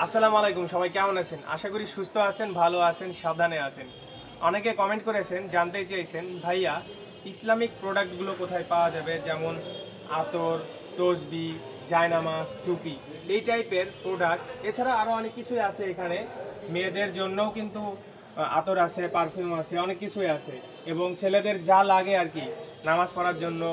আসসালামু আলাইকুম, সবাই কেমন আছেন? আশা করি সুস্থ আছেন, ভালো আছেন, সাবধানে আছেন। অনেকে কমেন্ট করেছেন, জানতে চেয়েছেন ভাইয়া ইসলামিক প্রোডাক্টগুলো কোথায় পাওয়া যাবে, যেমন আতর, তসবি, জায়নামাজ, টুপি, এই টাইপের প্রোডাক্ট। এছাড়া আরও অনেক কিছুই আছে এখানে। মেয়েদের জন্যও কিন্তু আতর আছে, পারফিউম আছে, অনেক কিছুই আছে। এবং ছেলেদের যা লাগে আর কি, নামাজ পড়ার জন্য,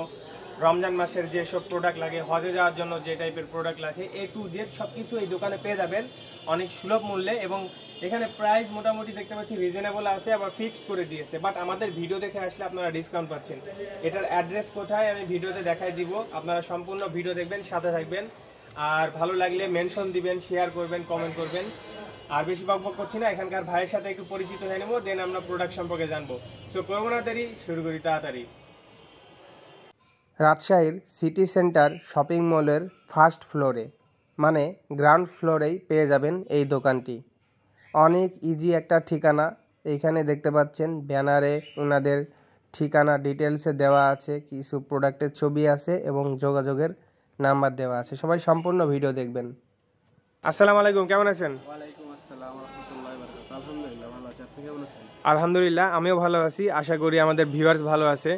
রমজান মাসের যেসব প্রোডাক্ট লাগে, হজে যাওয়ার জন্য যে টাইপের প্রোডাক্ট লাগে, A to Z সব কিছু এই দোকানে পেয়ে যাবেন অনেক সুলভ মূল্যে। এবং এখানে প্রাইস মোটামুটি দেখতে পাচ্ছি রিজনেবল আছে, আবার ফিক্সড করে দিয়েছে। বাট আমাদের ভিডিও দেখে আসলে আপনারা ডিসকাউন্ট পাচ্ছেন। এটার অ্যাড্রেস কোথায় আমি ভিডিওতে দেখাই দিব, আপনারা সম্পূর্ণ ভিডিও দেখবেন, সাথে থাকবেন। আর ভালো লাগলে মেনশন দিবেন, শেয়ার করবেন, কমেন্ট করবেন। আর বেশি বকবক করছি না, এখানকার ভাইয়ের সাথে একটু পরিচিত হয়ে নেবো, দেন আমরা প্রোডাক্ট সম্পর্কে জানবো। সো করবো না দেরি, শুরু করি তাড়াতাড়ি। রাজশাহীর সিটি সেন্টার শপিং মলের ফার্স্ট ফ্লোরে, মানে গ্রাউন্ড ফ্লোরেই পেয়ে যাবেন এই দোকানটি। অনেক ইজি একটা ঠিকানা। এইখানে দেখতে পাচ্ছেন ব্যানারে ওনাদের ঠিকানা ডিটেলসে দেওয়া আছে, কিছু প্রোডাক্টের ছবি আছে এবং যোগাযোগের নাম্বার দেওয়া আছে। সবাই সম্পূর্ণ ভিডিও দেখবেন। আসসালামু আলাইকুম, কেমন আছেন? ওয়ালাইকুম আসসালাম ওয়া রাহমাতুল্লাহি ওয়া বারাকাতুহু। আলহামদুলিল্লাহ ভালো আছি, আপনি কেমন আছেন? আলহামদুলিল্লাহ, আমিও ভালো আছি। আশা করি আমাদের ভিউয়ার্স ভালো আছে।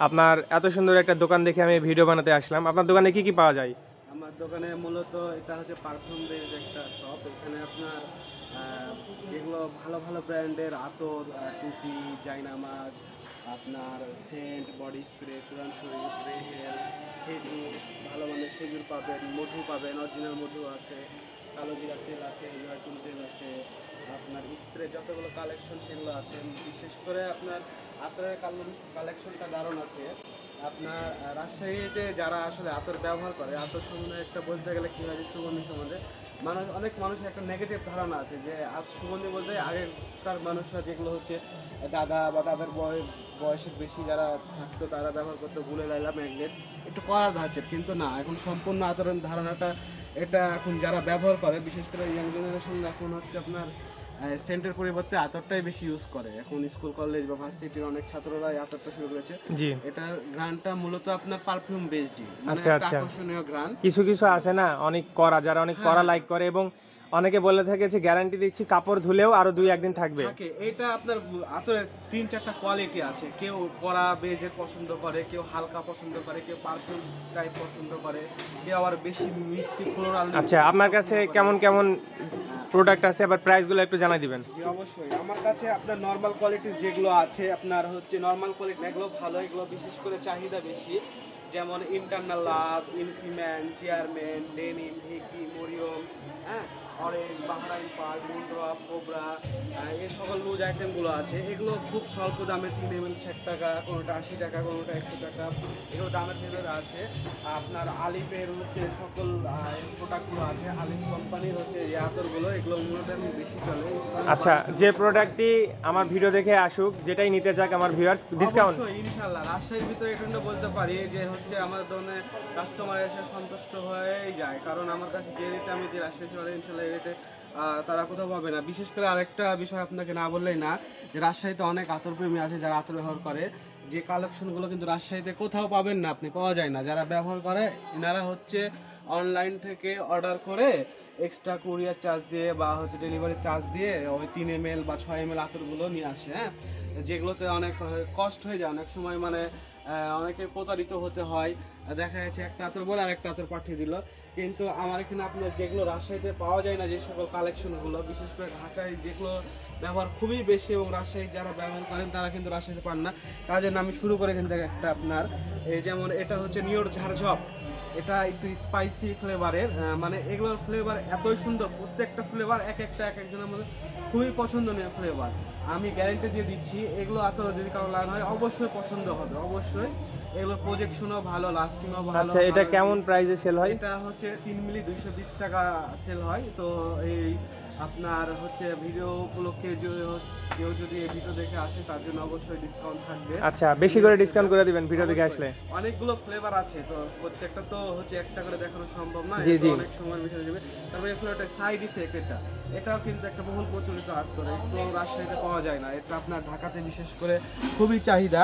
আপনার এত সুন্দর একটা দোকান দেখে আমি ভিডিও বানাতে আসলাম। আপনার দোকানে কি কি পাওয়া যায়? আমার দোকানে মূলত এটা হচ্ছে পারফিউম বেসড একটা শপ। এখানে আপনার যেগুলো ভালো ভালো ব্র্যান্ডের আতর, টুপি, জায়নামাজ, আপনার সেন্ট, বডি স্প্রে, কোরআন শরীফ, রেহেল, খেজুর, ভালো মানের খেজুর পাবেন, মধু পাবেন, অরিজিনাল মধু আছে, কালো জিরা তেল আছে, জয়তুল তেল আছে, আপনার স্প্রে যতগুলো কালেকশন সেগুলো আছে। বিশেষ করে আপনার আতরের কালেকশনটা দারুণ আছে। আপনার রাজশাহীতে যারা আসলে আতর ব্যবহার করে, আতর সম্বন্ধে একটা বলতে গেলে কী হয় যে সুগন্ধি সম্বন্ধে অনেক মানুষের একটা নেগেটিভ ধারণা আছে যে সুগন্ধি বলতে আগেকার মানুষরা যেগুলো হচ্ছে দাদা বা তাদের বয়সের বেশি যারা থাকতো তারা ব্যবহার করতো গুলে লাইলা, ম্যাগনেট, একটু কড়া ধাঁচের। কিন্তু না, এখন সম্পূর্ণ আতরের ধারণাটা এটা এখন যারা ব্যবহার করে, বিশেষ করে ইয়াং জেনারেশন, এখন হচ্ছে আপনার সেন্টের পরিবর্তে আতরটাই বেশি ইউজ করে। এখন স্কুল কলেজ বা ভার্সিটির অনেক ছাত্ররা আতরটা শুরু করেছে। জি, এটার গ্রানটা মূলত আপনার পারফিউম বেসডই, আচ্ছা আচ্ছা। আকর্ষণীয় গ্রান। কিছু কিছু আছে না অনেক কড়া, যারা অনেক কড়া লাইক করে, এবং অনেকে বলে থাকে যে গ্যারান্টি দিচ্ছি, কাপড় ধুলেও আরো 2-1 দিন থাকবে। এটা আপনার আতরের 3-4টা কোয়ালিটি আছে। কেউ কড়া বেজের পছন্দ করে, কেউ হালকা পছন্দ করে, কেউ পারফিউম টাইপ পছন্দ করে, কেউ আবার বেশি মিষ্টি ফ্লোরাল। আচ্ছা, আপনার কাছে কেমন কেমন প্রোডাক্ট আছে, আবার প্রাইসগুলো একটু জানাই দিবেন। জি অবশ্যই, আমার কাছে আপনার নর্মাল কোয়ালিটির যেগুলো আছে, আপনার হচ্ছে নর্মাল কোয়ালিটি, এগুলো ভালো, এগুলো বিশেষ করে চাহিদা বেশি। যেমন ইন্টারনাল লাভ, ইনফিম্যান, চেয়ারম্যান, ডেনিম, হিকি, মরিয়ম, হ্যাঁ, অরেঞ্জ, বাহরাইন পার্ল, মুন্ড্রপ, কোবরা, এই সকল লুজ আইটেমগুলো আছে। এগুলো খুব স্বল্প দামে, 3 ml 60 টাকা, কোনোটা 80 টাকা, কোনোটা 100 টাকা, এগুলো দামের ভেতরে আছে। আপনার আলিফের হচ্ছে সকল প্রোডাক্টগুলো আছে। আলিফ কোম্পানির হচ্ছে এই আতরগুলো, এগুলো মূলত বেশি চলে। আচ্ছা, যে প্রোডাক্টটি আমার ভিডিও দেখে আসুক, যেটাই নিতে চাক আমার ভিউয়ার্স, ডিসকাউন্ট ইনশাআল্লাহ। রাজশাহীর ভিতরে এটা বলতে পারি যে হচ্ছে আমার দোকানে কাস্টমার এসে সন্তুষ্ট হয়েই যায়, কারণ আমার কাছে যে রেটে আমি দিই রাজশাহী শহরে, ইনশাআল্লাহ এই রেটে তারা কোথাও পাবে না। বিশেষ করে আরেকটা বিষয় আপনাকে না বললেই না, যে রাজশাহীতে অনেক আতর প্রেমী আছে যারা আতর ব্যবহার করে, যে কালেকশনগুলো কিন্তু রাজশাহীতে কোথাও পাবেন না, আপনি পাওয়া যায় না। যারা ব্যবহার করে এনারা হচ্ছে অনলাইন থেকে অর্ডার করে এক্সট্রা কুরিয়ার চার্জ দিয়ে বা হচ্ছে ডেলিভারি চার্জ দিয়ে ওই 3 ml বা 6 ml আতরগুলো নিয়ে আসে, হ্যাঁ, যেগুলোতে অনেক কষ্ট হয়ে যায়। অনেক সময় মানে অনেকে প্রতারিত হতে হয়, দেখা যাচ্ছে একটা আতর বলে আর একটা আতর পাঠিয়ে দিল। কিন্তু আমার এখানে আপনার যেগুলো রাজশাহীতে পাওয়া যায় না, যে সকল কালেকশনগুলো, বিশেষ করে ঢাকায় যেগুলো ব্যবহার খুবই বেশি এবং রাজশাহী যারা ব্যবহার করেন তারা কিন্তু রাজশাহীতে পান না। তার জন্য আমি শুরু করে এখান থেকে একটা আপনার যেমন এটা হচ্ছে নিউর ঝাড়ঝপ, এটা একটু স্পাইসি ফ্লেভারের, মানে এগুলোর ফ্লেভার এতই সুন্দর, প্রত্যেকটা ফ্লেভার এক একজনের মধ্যে খুবই পছন্দনীয় ফ্লেভার। আমি গ্যারেন্টি দিয়ে দিচ্ছি, এগুলো আতর যদি কারো লাগানো হয় অবশ্যই পছন্দ হবে, অবশ্যই। এগুলোর প্রজেকশনও ভালো, লাস্টিংও ভালো। আচ্ছা, এটা কেমন প্রাইসে সেল হয়? এটা হচ্ছে 3 মিলি 220 টাকা সেল হয়। তো এই আপনার হচ্ছে ভিডিও উপলক্ষে কেউ যদি এই ভিডিও দেখে আসে তার জন্য অবশ্যই ডিসকাউন্ট থাকবে। আচ্ছা, বেশি করে ডিসকাউন্ট করে দিবেন ভিডিও দেখে আসলে। অনেকগুলো ফ্লেভার আছে, তো প্রত্যেকটা তো হচ্ছে একটা করে দেখানো সম্ভব না, জি জি। অনেক সময় মিশে যাবে। তারপরে এই ফ্লেভারটা সাইড ইফেক্ট, এটাও কিন্তু একটা বহুল প্রচলিত আতর, একটু রাজশাহীতে পাওয়া যায় না। এটা আপনার ঢাকাতে বিশেষ করে খুবই চাহিদা।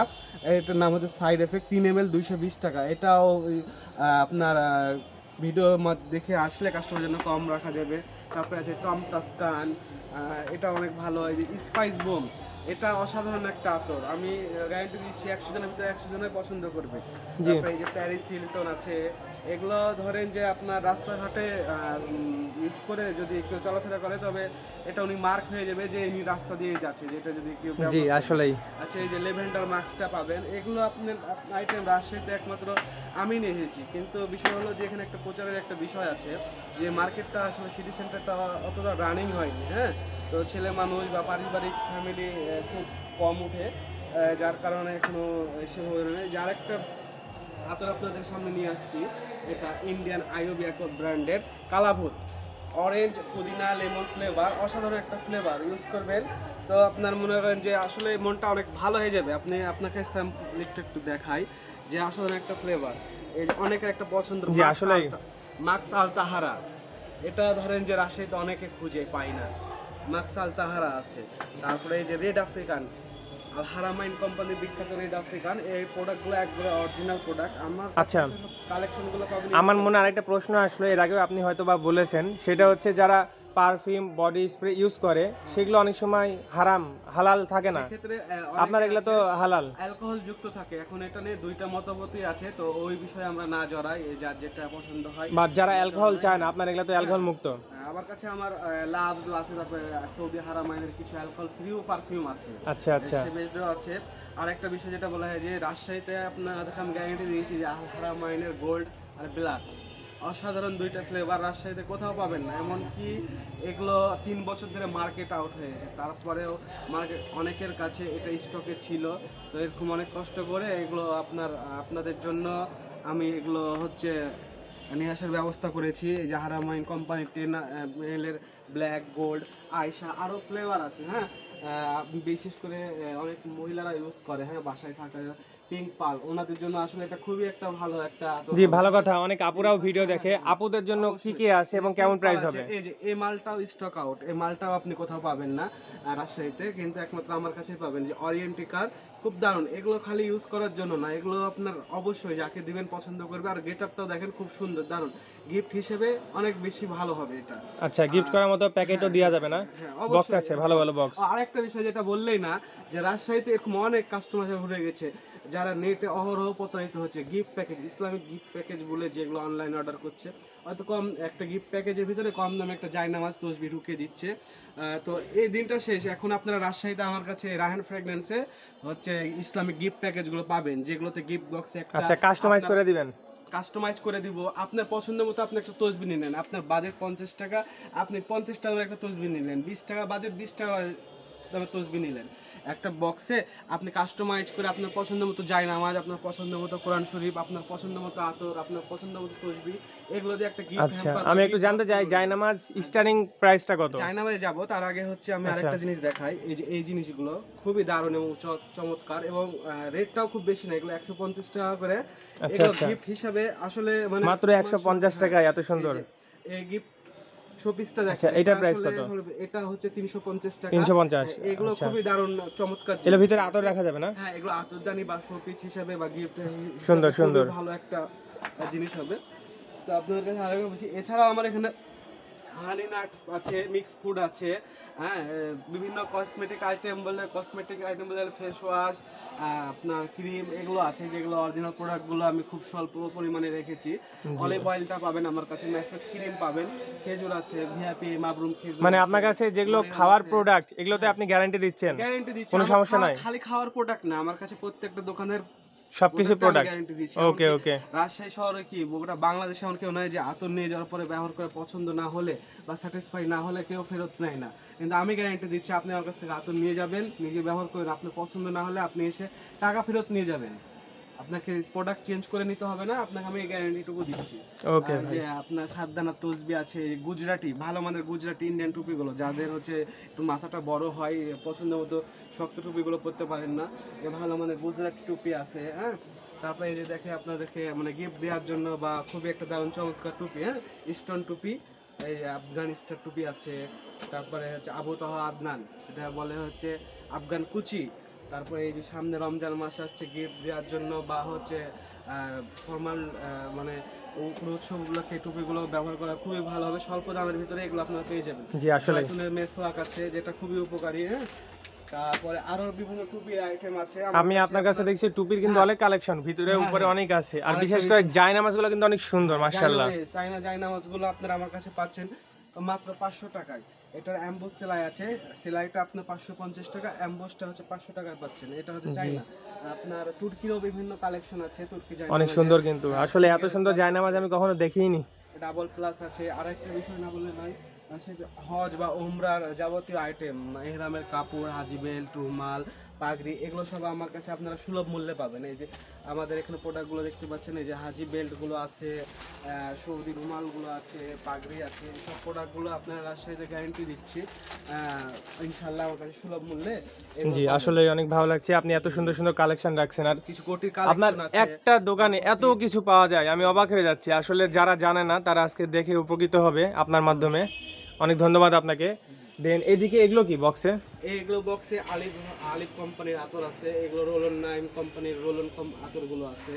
এটার নাম হচ্ছে সাইড এফেক্ট, 3 ml 220 টাকা। এটাও আপনার ভিডিও দেখে আসলে কাস্টমারের জন্য কম রাখা যাবে। তারপরে আছে টম টাস্কান, এটা অনেক ভালো। এই যে স্পাইস বুম, এটা অসাধারণ একটা আতর, আমি গ্যারান্টি দিচ্ছি 100 জনের ভিতরে 100 জনের পছন্দ করবে। তারপরে এই যে প্যারিস হিলটন আছে, এগুলো ধরেন যে আপনার রাস্তাঘাটে ইউজ করে যদি কেউ চলাফেরা করে তবে এটা উনি মার্ক হয়ে যাবে যে ইনি রাস্তা দিয়ে যাচ্ছে, যেটা যদি কেউ জি আসলেই। আচ্ছা, এই যে লেভেন্ডার মাস্কটা পাবেন, এগুলো আপনার আইটেম রাজশাহীতে একমাত্র আমি নিয়ে এসেছি। কিন্তু বিষয় হলো যে এখানে একটা প্রচারের একটা বিষয় আছে, যে মার্কেটটা আসলে সিটি সেন্টারটা অতটা রানিং হয়নি। হ্যাঁ, তো ছেলে মানুষ বা পারিবারিক ফ্যামিলি খুব কম উঠে, যার কারণে এখনো এসে হয়ে নেই। যার একটা আতর আপনাদের সামনে নিয়ে আসছি, এটা ইন্ডিয়ান আইওবিয়াকো ব্র্যান্ডের কালাভূত, অরেঞ্জ পুদিনা লেমন ফ্লেভার, অসাধারণ একটা ফ্লেভার ইউজ করবেন তো আপনার মনে করেন যে আসলে মনটা অনেক ভালো হয়ে যাবে। আপনাকে স্যাম্পল একটু দেখাই যে অসাধারণ একটা ফ্লেভার, এই যে অনেকের একটা পছন্দ মাক্স আলতাহারা, এটা ধরেন যে রাজশাহীতে অনেকে খুঁজে পায় না, মাক্স আলতাহারা আছে। তারপরে এই যে রেড আফ্রিকান, আল হারামাইন কোম্পানির বিখ্যাত রেড আফ্রিকান, এই প্রোডাক্টগুলো একবারে অরিজিনাল প্রোডাক্ট। আমার আচ্ছা, কালেকশনগুলো পাবেন। আমার মনে আরেকটা প্রশ্ন আসলো, এর আগেও আপনি হয়তো বা বলেছেন, সেটা হচ্ছে যারা পারফিউম বডি স্প্রে ইউজ করে সেগুলো অনেক সময় হারাম হালাল থাকে না, সেক্ষেত্রে আপনার এগুলো তো হালাল, অ্যালকোহল যুক্ত থাকে। এখন এটা নিয়ে দুইটা মতবাদই আছে, তো ওই বিষয়ে আমরা না জড়াই, যার যেটা পছন্দ হয়। বা যারা অ্যালকোহল চায় না, আপনার এগুলো তো অ্যালকোহল মুক্ত। আমার কাছে আমার লাভস আছে, তারপরে সৌদি হারামাইনের কিছু অ্যালকোহল ফ্রিও পারফিউম আছে। আচ্ছা আচ্ছা, সে বেশও আছে। আর একটা বিষয় যেটা বলা হয় যে রাজশাহীতে আপনাদেরকে আমি গ্যারান্টি দিয়েছি যে আল হারামাইনের গোল্ড আর ব্ল্যাক, অসাধারণ দুইটা ফ্লেভার রাজশাহীতে কোথাও পাবেন না। এমনকি এগুলো 3 বছর ধরে মার্কেট আউট হয়ে গেছে, তারপরেও মার্কেট অনেকের কাছে এটা স্টকে ছিল। তো এরকম অনেক কষ্ট করে এগুলো আপনাদের জন্য আমি এগুলো হচ্ছে নিয়ে আসার ব্যবস্থা করেছি। এই যে Haramain company 10 ml black, gold, Ayesha, আরও ফ্লেভার আছে। হ্যাঁ, বিশেষ করে অনেক মহিলারা ইউজ করে, হ্যাঁ, বাসায় থাকা পিঙ্ক পাল, ওনাদের জন্য আসলে এটা খুবই একটা ভালো একটা। জি ভালো কথা, অনেক আপুরাও ভিডিও দেখে, আপুদের জন্য কি কি আছে এবং কেমন প্রাইস হবে? এই যে এই মালটাও স্টক আউট, এই মালটাও আপনি কোথাও পাবেন না রাজশাহীতে, কিন্তু একমাত্র আমার কাছেই পাবেন। যে অরিয়েন্টিকার খুব দারুণ, এগুলো খালি ইউজ করার জন্য না, এগুলো আপনার অবশ্যই যাকে দিবেন পছন্দ করবে। আর গেট আপটাও দেখেন খুব সুন্দর, দারুণ, গিফট হিসেবে অনেক বেশি ভালো হবে এটা। আচ্ছা, গিফট করার মতো প্যাকেটও দেওয়া যাবে না? বক্স আছে, ভালো ভালো বক্স। আরেকটা বিষয় যেটা বললেই না, যে রাজশাহীতে এরকম অনেক কাস্টমার ঘুরে গেছে যারা নেটে অহরহ প্রতারিত হচ্ছে। Gift package, Islamic gift package বলে যেগুলো অনলাইন অর্ডার করছে, হয়তো কম একটা গিফট প্যাকেজের ভিতরে কম দামে একটা জায়নামাজ তসবিহ ঢুকিয়ে দিচ্ছে। তো এই দিনটা শেষ, এখন আপনারা রাজশাহীতে আমার কাছে রায়হান ফ্র্যাগন্যান্সে হচ্ছে ইসলামিক গিফট প্যাকেজগুলো পাবেন, যেগুলোতে গিফট বক্সে একটা আচ্ছা কাস্টমাইজ করে দিবেন, কাস্টমাইজ করে দিব আপনার পছন্দ মতো। আপনি একটা তসবি নিলেন, আপনার বাজেট 50 টাকা, আপনি 50 টাকার একটা তসবি নিলেন, 20 টাকা বাজেট, 20 টাকা দামে তসবি নিলেন, একটা বক্সে আপনি কাস্টমাইজ করে আপনার পছন্দ মতো জায়নামাজ, আপনার পছন্দ মতো কোরআন শরীফ, আপনার পছন্দ মতো আতর, আপনার পছন্দ মতো তসবি, এগুলো দিয়ে একটা গিফট। আচ্ছা, আমি একটু জানতে চাই জায়নামাজ স্টার্টিং প্রাইসটা কত? জায়নামাজে যাব তার আগে হচ্ছে আমি আরেকটা জিনিস দেখাই। এই যে এই জিনিসগুলো খুবই দারুণ এবং চমৎকার, এবং রেটটাও খুব বেশি না, এগুলো 150 টাকা করে। এগুলো গিফট হিসাবে আসলে মানে মাত্র 150 টাকায় এত সুন্দর এই গিফট শোপিসটা দেখেন। আচ্ছা, এটার প্রাইস কত? এটা হচ্ছে 350 টাকা। 350। এগুলো খুবই দারুণ চমৎকার। এর ভিতরে আতর রাখা যাবে না? হ্যাঁ, এগুলো আতরদানি বা শোপিস হিসাবে বা গিফট সুন্দর সুন্দর ভালো একটা জিনিস হবে। তো আপনাদের কাছে আরেকটা বলছি, এছাড়াও আমার এখানে হানি নাটস আছে, মিক্স ফুড আছে, হ্যাঁ, বিভিন্ন কসমেটিক আইটেম বলে ফেস ওয়াশ, আপনার ক্রিম, এগুলো আছে যেগুলো অরিজিনাল প্রোডাক্টগুলো আমি খুব স্বল্প পরিমাণে রেখেছি। অলিভ অয়েলটা পাবেন আমার কাছে, ম্যাসাজ ক্রিম পাবেন, খেজুর আছে, ভিআইপি মাবরুম খেজুর। মানে আপনার কাছে যেগুলো খাওয়ার প্রোডাক্ট, এগুলোতে আপনি গ্যারান্টি দিচ্ছেন? গ্যারান্টি দিচ্ছি, কোনো সমস্যা নাই? খালি খাওয়ার প্রোডাক্ট না, আমার কাছে প্রত্যেকটা দোকানের সবকিছু প্রোডাক্ট গ্যারান্টি দিচ্ছি। ওকে ওকে। রাজশাহী শহরে কি গোটা বাংলাদেশে এমন কেউ নয় যে আতর নিয়ে যাওয়ার পরে ব্যবহার করে পছন্দ না হলে বা স্যাটিসফাই না হলে কেউ ফেরত নেয় না, কিন্তু আমি গ্যারান্টি দিচ্ছি আপনি আমার কাছ থেকে আতর নিয়ে যাবেন, নিজে ব্যবহার করেন, আপনার পছন্দ না হলে আপনি এসে টাকা ফেরত নিয়ে যাবেন, আপনাকে প্রোডাক্ট চেঞ্জ করে নিতে হবে না, আপনাকে আমি এই গ্যারান্টিটুকু দিচ্ছি। ওকে, যে আপনার সাতদানা তসবি আছে, গুজরাটি, ভালো মানের গুজরাটি ইন্ডিয়ান টুপিগুলো, যাদের হচ্ছে একটু মাথাটা বড় হয়, পছন্দ মতো শক্ত টুপিগুলো পরতে পারেন না, ভালো মানের গুজরাটি টুপি আছে। হ্যাঁ, তারপরে এই যে দেখে আপনাদেরকে মানে গিফট দেওয়ার জন্য বা খুবই একটা দারুণ চমৎকার টুপি, হ্যাঁ, স্টোন টুপি, এই আফগান স্টার টুপি আছে। তারপরে হচ্ছে আবু তাহা আদনান, এটা বলে হচ্ছে আফগান কুচি, তারপরে এই যে সামনে রমজান মাস আসছে, গিফট দেওয়ার জন্য বা হচ্ছে ফর্মাল মানে কোনো উৎসবগুলোকে টুপিগুলো ব্যবহার করা খুবই ভালো হবে, স্বল্প দামের ভিতরে এগুলো আপনারা পেয়ে যাবেন। জি আসলে মেসওয়াক আছে যেটা খুবই উপকারী। হ্যাঁ, তারপরে আরো বিভিন্ন টুপির আইটেম আছে। আমি আপনার কাছে দেখছি টুপির কিন্তু অনেক কালেকশন, ভিতরে উপরে অনেক আছে, আর বিশেষ করে জায়নামাজগুলো কিন্তু অনেক সুন্দর মাশাআল্লাহ। চাইনা জায়নামাজগুলো আপনারা আমার কাছে পাচ্ছেন মাত্র 500 টাকায়। এটার এমবোস সেলাই আছে, সেলাইটা আপনার 550 টাকা, এমবোসটা হচ্ছে 500 টাকায় পাচ্ছেন। এটা হচ্ছে চাইনা। আপনার তুর্কিরও বিভিন্ন কালেকশন আছে, তুর্কি জায়নামাজ অনেক সুন্দর, কিন্তু আসলে এত সুন্দর জায়নামাজ আমি কখনো দেখিনি। ডাবল প্লাস আছে। আরেকটা বিষয় না বলে নয়, হজ বা উমরার যাবতীয় আইটেম, ইহরামের কাপড়, হাজি বেল্ট, রুমাল, পাগড়ি, এগুলো সব আমার কাছে আপনারা সুলভ মূল্যে পাবেন। এই যে আমাদের এখানে প্রোডাক্টগুলো দেখতে পাচ্ছেন, এই যে হাজি বেল্টগুলো আছে, সৌদি রুমালগুলো আছে, পাগড়ি আছে, এইসব প্রোডাক্টগুলো আপনারা রাজশাহীতে গ্যারেন্টি দিচ্ছি ইনশাল্লাহ আমার কাছে সুলভ মূল্যে। জি আসলে অনেক ভালো লাগছে, আপনি এত সুন্দর সুন্দর কালেকশন রাখছেন, আর কিছু কোটির আপনার কালেকশন আছে। একটা দোকানে এত কিছু পাওয়া যায়, আমি অবাক হয়ে যাচ্ছি। আসলে যারা জানে না তারা আজকে দেখে উপকৃত হবে আপনার মাধ্যমে। অনেক ধন্যবাদ আপনাকে। দেন এদিকে এগুলো কি বক্সে? এইগুলো বক্সে আলিফ কোম্পানির আতর আছে, এগুলো রোলন নাইম কোম্পানির রোলন আতরগুলো আছে।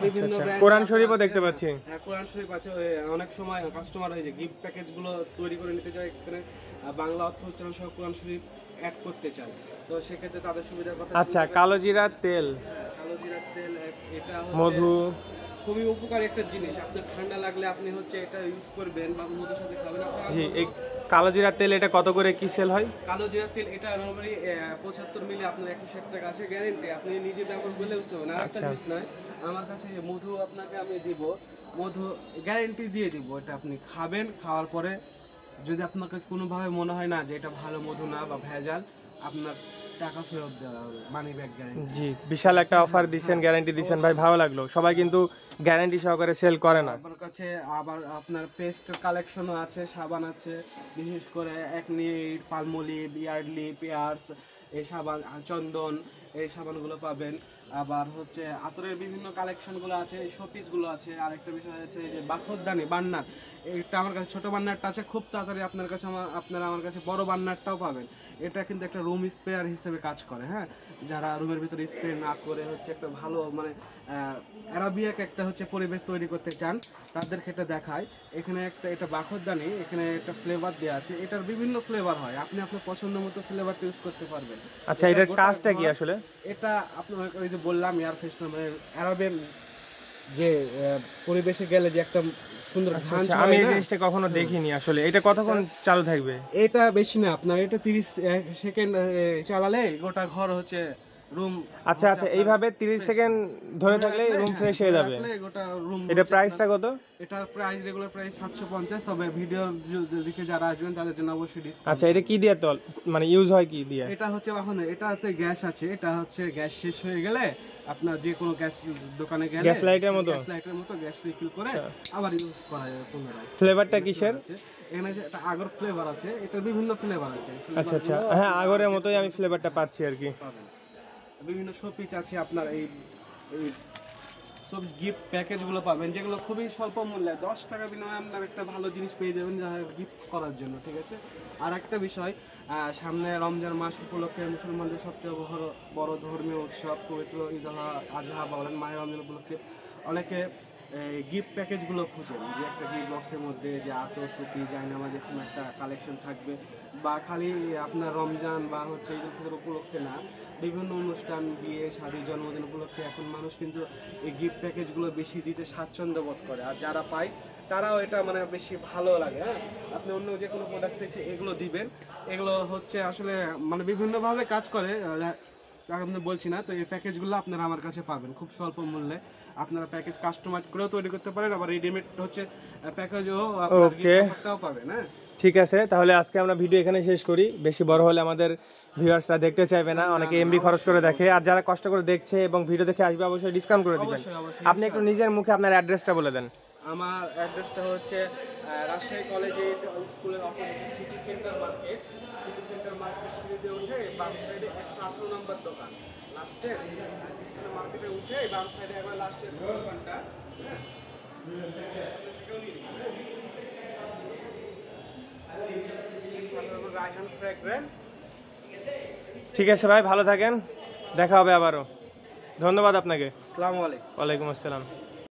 বিভিন্ন ব্র্যান্ড কোরআন শরীফও দেখতে পাচ্ছি। হ্যাঁ, কোরআন শরীফ আছে। অনেক সময় কাস্টমার হয়েছে গিফট প্যাকেজগুলো তৈরি করে নিতে চায়, এখানে বাংলা অর্থ উচ্চারণ সহ কোরআন শরীফ অ্যাড করতে চায়, তো সেক্ষেত্রে তাদের সুবিধার কথা। আচ্ছা, কালো জিরা তেল, কালো জিরার তেল, এটা মধু, খুবই উপকারী একটা জিনিস। আপনার ঠান্ডা লাগলে আপনি হচ্ছে এটা ইউজ করবেন বা মধুর সাথে খাবেন। জি এই কালো জিরা তেল এটা কত করে কি সেল হয়? কালো জিরা তেল এটা নরমালি 75 মিলি আপনার 160 টাকা আছে, গ্যারেন্টি। আপনি নিজে ব্যবহার করলে বুঝতে পারবেন। আর একটা জিনিস নয়, আমার কাছে মধু আপনাকে আমি দিব, মধু গ্যারেন্টি দিয়ে দিব। এটা আপনি খাবেন, খাওয়ার পরে যদি আপনার কাছে কোনোভাবে মনে হয় না যে এটা ভালো মধু না বা ভেজাল, আপনার টাকা ফেরত দেওয়া হবে, মানি ব্যাক গ্যারেন্টি। জি বিশাল একটা অফার দিবেন, গ্যারান্টি দিবেন ভাই, ভালো লাগলো। সবাই কিন্তু গ্যারান্টি সহকারে সেল করে না। আমার কাছে আবার আপনার পেস্ট কালেকশনও আছে, সাবান আছে, বিশেষ করে অ্যাকনিড, পালমোলিভ, ইয়ার্ডলি, পিয়ার্স, এই সাবান, চন্দন, এই সাবানগুলো পাবেন। আবার হচ্ছে আতরের বিভিন্ন কালেকশনগুলো আছে, শোপিসগুলো আছে। আরেকটা বিষয় হচ্ছে এই যে বাখরদানি বান্নার, এটা আমার কাছে ছোট বান্নারটা আছে, খুব তাড়াতাড়ি আপনার কাছে আপনারা আমার কাছে বড় বান্নারটাও পাবেন। এটা কিন্তু একটা রুম স্প্রেয়ার হিসেবে কাজ করে। হ্যাঁ, যারা রুমের ভিতরে স্প্রে না করে হচ্ছে একটা ভালো মানে অ্যারাবিয়াক একটা হচ্ছে পরিবেশ তৈরি করতে চান, তাদের ক্ষেত্রে দেখায়। এখানে একটা এটা বাখরদানি, এখানে একটা ফ্লেভার দেওয়া আছে, এটার বিভিন্ন ফ্লেভার হয়, আপনি আপনার পছন্দ মতো ফ্লেভারটা ইউজ করতে পারবেন। আচ্ছা এটার কাজটা কি আসলে? এটা আপনার ওই যে বললাম এয়ার ফ্রেশনার, মানে অ্যারাবিয়ান যে পরিবেশে গেলে যে একটা সুন্দর ঘ্রাণ ছড়ায়, আমি এই জিনিসটা কখনো দেখিনি আসলে। এটা কতক্ষণ চালু থাকবে? এটা বেশি না, আপনার এটা 30 সেকেন্ড চালালে গোটা ঘর হচ্ছে রুম। আচ্ছা আচ্ছা, এইভাবে 30 সেকেন্ড ধরে থাকলে রুম ফ্রেশ হয়ে যাবে। গোটা রুম। এটা প্রাইসটা কত? এটার প্রাইস রেগুলার প্রাইস 750, তবে ভিডিও দেখে যারা আসবেন তাদের জন্য অবশ্যই ডিসকাউন্ট। আচ্ছা এটা কি দিয়ে তল মানে ইউজ হয় কি দিয়ে? এটা হচ্ছে এখন এটা হচ্ছে গ্যাস আছে, এটা হচ্ছে গ্যাস শেষ হয়ে গেলে আপনার যে কোনো গ্যাস দোকানে গেলে গ্যাস লাইটের মতো গ্যাস রিফিল করে আবার ইউজ করা যাবে পুনরায়। ফ্লেভারটা কিসের? এখানে যে একটা আগর ফ্লেভার আছে, এটার বিভিন্ন ফ্লেভার আছে। আচ্ছা আচ্ছা, হ্যাঁ আগরের মতোই আমি ফ্লেভারটা পাচ্ছি আর কি। বিভিন্ন শোপিস আছে আপনার, এই সব গিফট প্যাকেজগুলো পাবেন, যেগুলো খুবই স্বল্প মূল্যে 10 টাকা বিনিময়ে আপনার একটা ভালো জিনিস পেয়ে যাবেন যা গিফট করার জন্য। ঠিক আছে, আর একটা বিষয়, সামনে রমজান মাস উপলক্ষে মুসলমানদের সবচেয়ে বড় ধর্মীয় উৎসব পবিত্র ঈদ আজহা বলেন, মাহে রমজান উপলক্ষে অনেকে গিফট প্যাকেজগুলো খুঁজেন, যে একটা গিফট বক্সের মধ্যে যে আতর, টুপি, জায়নামাজ এরকম একটা কালেকশন থাকবে, বা খালি আপনার রমজান বা হচ্ছে ঈদ উল ফিতর উপলক্ষে না, বিভিন্ন অনুষ্ঠান, বিয়ে, শাদী, জন্মদিন উপলক্ষে এখন মানুষ কিন্তু এই গিফট প্যাকেজগুলো বেশি দিতে স্বাচ্ছন্দ্য বোধ করে, আর যারা পায় তারাও এটা মানে বেশি ভালো লাগে। হ্যাঁ, আপনি অন্য যে কোনো প্রোডাক্ট হচ্ছে এগুলো দিবেন, এগুলো হচ্ছে আসলে মানে বিভিন্নভাবে কাজ করে, আমি বলছি না। তো এই প্যাকেজগুলো আপনারা আমার কাছে পাবেন খুব স্বল্প মূল্যে। আপনারা প্যাকেজ কাস্টমাইজ করেও তৈরি করতে পারেন, আবার রেডিমেড হচ্ছে প্যাকেজও আপনারাও পাবেন। হ্যাঁ ঠিক আছে, তাহলে আজকে আমরা ভিডিও এখানে শেষ করি। বেশি বড় হলে আমাদের ভিউয়ার্সরা দেখতে চাইবে না, অনেকে এমবি খরচ করে দেখে, আর যারা কষ্ট করে দেখছে এবং ভিডিও দেখে আসবে অবশ্যই ডিসকাউন্ট করে দিবেন। আপনি একটু নিজের মুখে আপনার অ্যাড্রেসটা বলে দেন। আমার অ্যাড্রেসটা হচ্ছে রাজশাহী কলেজে স্কুলের opposite city centre market. City centre market সিঁড়িতে উঠে বাম সাইডে 118 নম্বর দোকান, লাস্টে সিটি সেন্টার মার্কেটে উঠে বাম সাইডে একবার লাস্টের দোকানটা। ঠিক আছে ভাই, ভালো থাকেন। দেখা হবে আবারও। ধন্যবাদ আপনাকে। আসসালামু আলাইকুম। ওয়ালাইকুম আসসালাম।